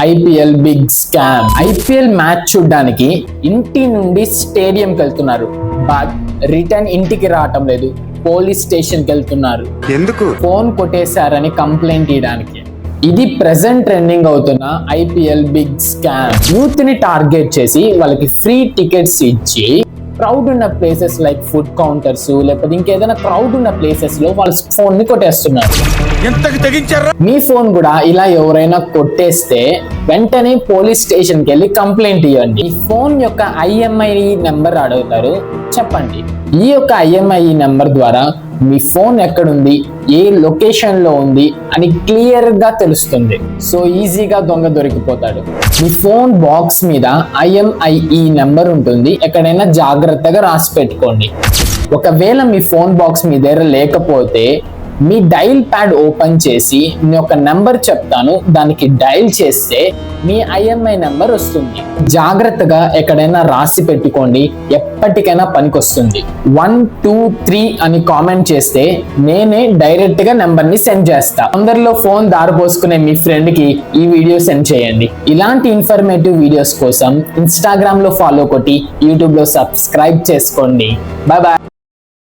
IPL big scam. IPL match చూడడానికి ఇంటి నుండి స్టేడియంకి వెళ్తున్నారు, బట్ రిటర్న్ ఇంటికి రావటం లేదు, పోలీస్ స్టేషన్ కి వెళ్తున్నారు. ఎందుకు? ఫోన్ కొట్టేశారని కంప్లైంట్ ఇవ్వడానికి. ఇది ప్రెసెంట్ ట్రెండింగ్ అవుతున్న ఐపీఎల్ బిగ్ స్కామ్. యూత్ ని టార్గెట్ చేసి వాళ్ళకి ఫ్రీ టికెట్స్ ఇచ్చి క్రౌడ్ ఉన్న ప్లేసెస్ లైక్ ఫుడ్ కౌంటర్స్ లేకపోతే ఇంకేదైనా క్రౌడ్ ఉన్న ప్లేసెస్ లో వాళ్ళ ఫోన్ ని కొట్టేస్తున్నారు. మీ ఫోన్ కూడా ఇలా ఎవరైనా కొట్టేస్తే వెంటనే పోలీస్ స్టేషన్ కి వెళ్ళి కంప్లైంట్ ఇవ్వండి. ఈ ఫోన్ యొక్క ఐఎంఐ నెంబర్ అడుగుతారు, చెప్పండి. ఈ యొక్క ఐఎంఐ నెంబర్ ద్వారా మీ ఫోన్ ఎక్కడుంది, ఏ లొకేషన్ లో ఉంది అని క్లియర్ గా తెలుస్తుంది. సో ఈజీగా దొంగ దొరికిపోతాడు. మీ ఫోన్ బాక్స్ మీద ఐఎంఐఈ నెంబర్ ఉంటుంది, ఎక్కడైనా జాగ్రత్తగా రాసి పెట్టుకోండి. ఒకవేళ మీ ఫోన్ బాక్స్ మీ దగ్గర లేకపోతే మీ డైల్ ప్యాడ్ ఓపెన్ చేసి నేను ఒక నెంబర్ చెప్తాను, దానికి డైల్ చేస్తే మీ ఐఎంఐ నెంబర్ వస్తుంది. జాగ్రత్తగా ఎక్కడైనా రాసి పెట్టుకోండి, ఎప్పటికైనా పనికొస్తుంది. 1 2 3 అని కామెంట్ చేస్తే నేనే డైరెక్ట్ గా నెంబర్ ని సెండ్ చేస్తా. అందరిలో ఫోన్ దారిపోసుకునే మీ ఫ్రెండ్ కి ఈ వీడియో సెండ్ చేయండి. ఇలాంటి ఇన్ఫర్మేటివ్ వీడియోస్ కోసం ఇన్స్టాగ్రామ్ లో ఫాలో కొట్టి యూట్యూబ్ లో సబ్స్క్రైబ్ చేసుకోండి. Bye bye.